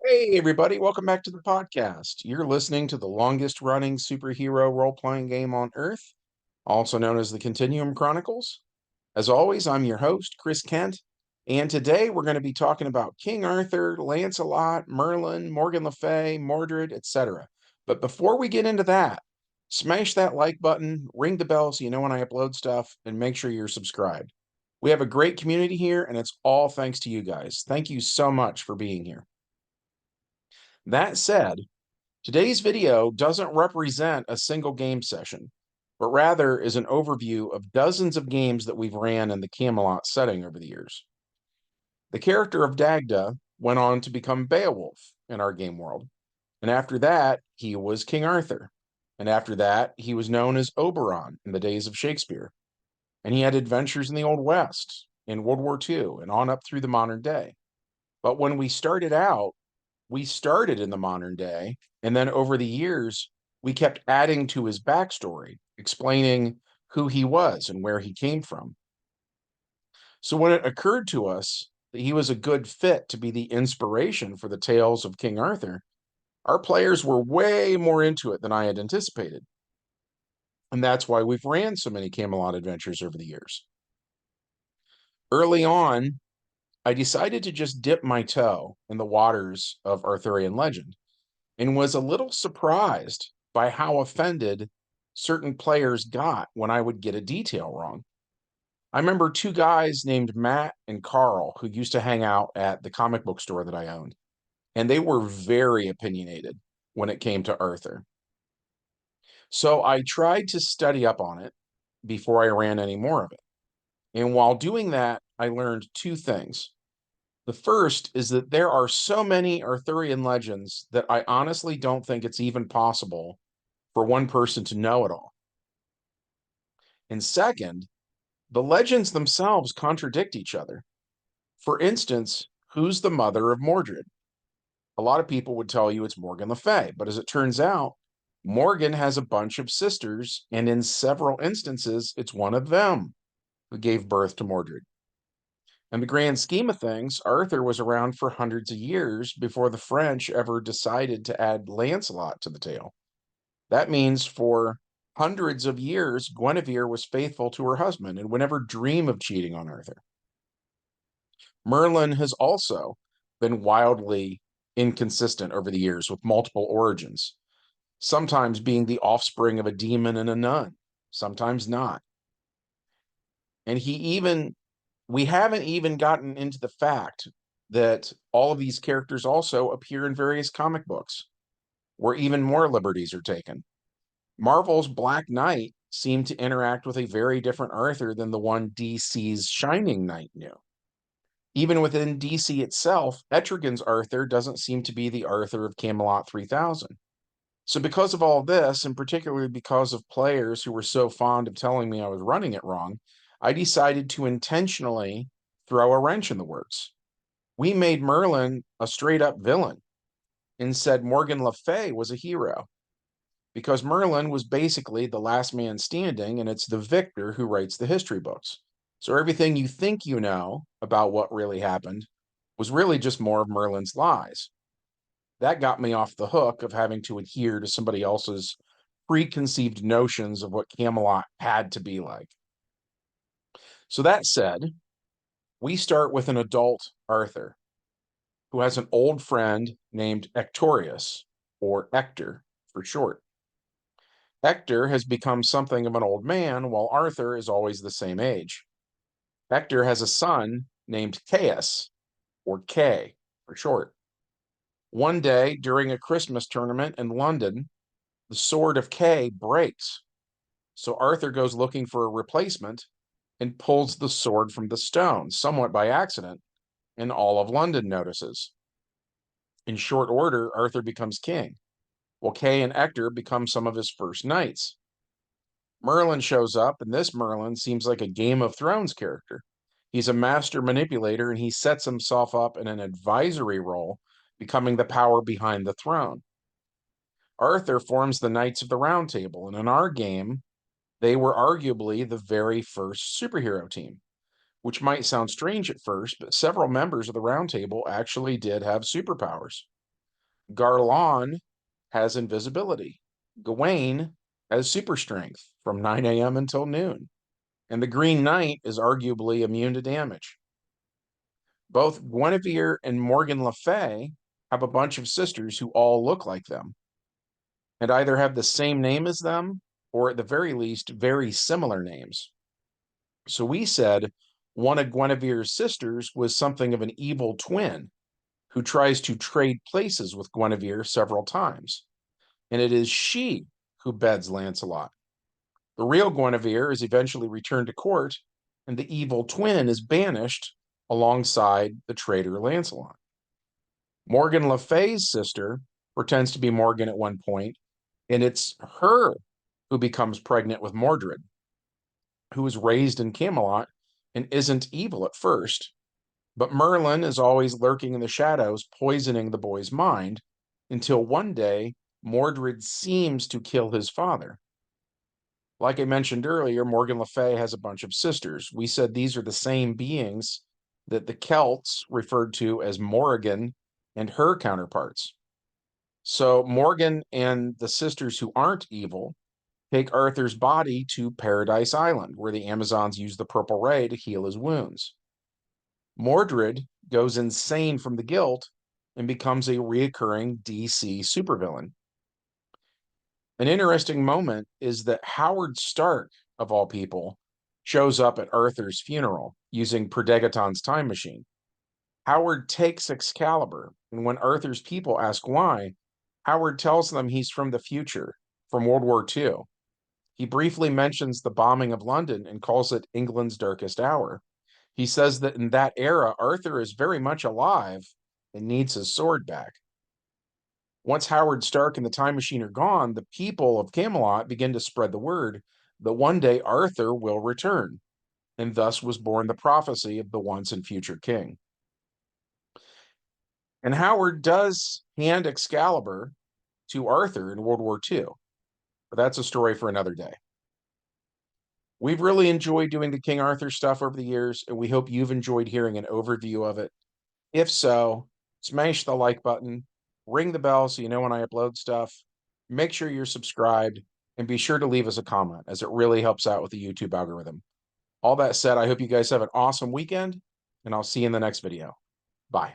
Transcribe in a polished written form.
Hey, everybody, welcome back to the podcast. You're listening to the longest running superhero role playing game on Earth, also known as the Continuum Chronicles. As always, I'm your host, Chris Kent, and today we're going to be talking about King Arthur, Lancelot, Merlin, Morgan Le Fay, Mordred, etc. But before we get into that, smash that like button, ring the bell so you know when I upload stuff, and make sure you're subscribed. We have a great community here, and it's all thanks to you guys. Thank you so much for being here. That said, today's video doesn't represent a single game session, but rather is an overview of dozens of games that we've ran in the Camelot setting over the years. The character of Dagda went on to become Beowulf in our game world, and after that, he was King Arthur, and after that, he was known as Oberon in the days of Shakespeare, and he had adventures in the Old West, in World War II, and on up through the modern day. But when we started out, we started in the modern day, and then over the years, we kept adding to his backstory, explaining who he was and where he came from. So when it occurred to us that he was a good fit to be the inspiration for the tales of King Arthur, our players were way more into it than I had anticipated. And that's why we've ran so many Camelot adventures over the years. Early on, I decided to just dip my toe in the waters of Arthurian legend and was a little surprised by how offended certain players got when I would get a detail wrong. I remember two guys named Matt and Carl who used to hang out at the comic book store that I owned, and they were very opinionated when it came to Arthur. So I tried to study up on it before I ran any more of it. And while doing that, I learned two things. The first is that there are so many Arthurian legends that I honestly don't think it's even possible for one person to know it all. And second, the legends themselves contradict each other. For instance, who's the mother of Mordred? A lot of people would tell you it's Morgan Le Fay, but as it turns out, Morgan has a bunch of sisters, and in several instances, it's one of them who gave birth to Mordred. In the grand scheme of things, Arthur was around for hundreds of years before the French ever decided to add Lancelot to the tale. That means for hundreds of years, Guinevere was faithful to her husband and would never dream of cheating on Arthur. Merlin has also been wildly inconsistent over the years with multiple origins, sometimes being the offspring of a demon and a nun, sometimes not. And we haven't even gotten into the fact that all of these characters also appear in various comic books where even more liberties are taken. Marvel's Black Knight seemed to interact with a very different Arthur than the one DC's Shining Knight knew. Even within DC itself, Etrigan's Arthur doesn't seem to be the Arthur of Camelot 3000. So, because of all this, and particularly because of players who were so fond of telling me I was running it wrong, I decided to intentionally throw a wrench in the works. We made Merlin a straight up villain and said Morgan Le Fay was a hero because Merlin was basically the last man standing, and it's the victor who writes the history books. So everything you think you know about what really happened was really just more of Merlin's lies. That got me off the hook of having to adhere to somebody else's preconceived notions of what Camelot had to be like. So that said, we start with an adult Arthur who has an old friend named Ectorius, or Ector for short. Ector has become something of an old man, while Arthur is always the same age. Ector has a son named Caius, or Kay for short. One day, during a Christmas tournament in London, the sword of Kay breaks. So Arthur goes looking for a replacement and pulls the sword from the stone, somewhat by accident, and all of London notices. In short order, Arthur becomes king, while Kay and Ector become some of his first knights. Merlin shows up, and this Merlin seems like a Game of Thrones character. He's a master manipulator, and he sets himself up in an advisory role, becoming the power behind the throne. Arthur forms the Knights of the Round Table, and in our game, they were arguably the very first superhero team, which might sound strange at first, but several members of the Round Table actually did have superpowers. Garlon has invisibility. Gawain has super strength from 9 a.m. until noon. And the Green Knight is arguably immune to damage. Both Guinevere and Morgan Le Fay have a bunch of sisters who all look like them and either have the same name as them or, at the very least, very similar names. So we said one of Guinevere's sisters was something of an evil twin who tries to trade places with Guinevere several times. And it is she who beds Lancelot. The real Guinevere is eventually returned to court, and the evil twin is banished alongside the traitor Lancelot. Morgan Le Fay's sister pretends to be Morgan at one point, and it's her who becomes pregnant with Mordred, who was raised in Camelot and isn't evil at first. But Merlin is always lurking in the shadows, poisoning the boy's mind, until one day Mordred seems to kill his father. Like I mentioned earlier, Morgan Le Fay has a bunch of sisters. We said these are the same beings that the Celts referred to as Morrigan and her counterparts. So Morgan and the sisters who aren't evil take Arthur's body to Paradise Island, where the Amazons use the purple ray to heal his wounds. Mordred goes insane from the guilt and becomes a reoccurring DC supervillain. An interesting moment is that Howard Stark, of all people, shows up at Arthur's funeral using Perdegaton's time machine. Howard takes Excalibur, and when Arthur's people ask why, Howard tells them he's from the future, from World War II. He briefly mentions the bombing of London and calls it England's darkest hour. He says that in that era, Arthur is very much alive and needs his sword back. Once Howard Stark and the Time Machine are gone, the people of Camelot begin to spread the word that one day Arthur will return, and thus was born the prophecy of the once and future king. And Howard does hand Excalibur to Arthur in World War II, but that's a story for another day. We've really enjoyed doing the King Arthur stuff over the years, and we hope you've enjoyed hearing an overview of it. If so, smash the like button, ring the bell so you know when I upload stuff, make sure you're subscribed, and be sure to leave us a comment, as it really helps out with the YouTube algorithm. All that said, I hope you guys have an awesome weekend, and I'll see you in the next video. Bye.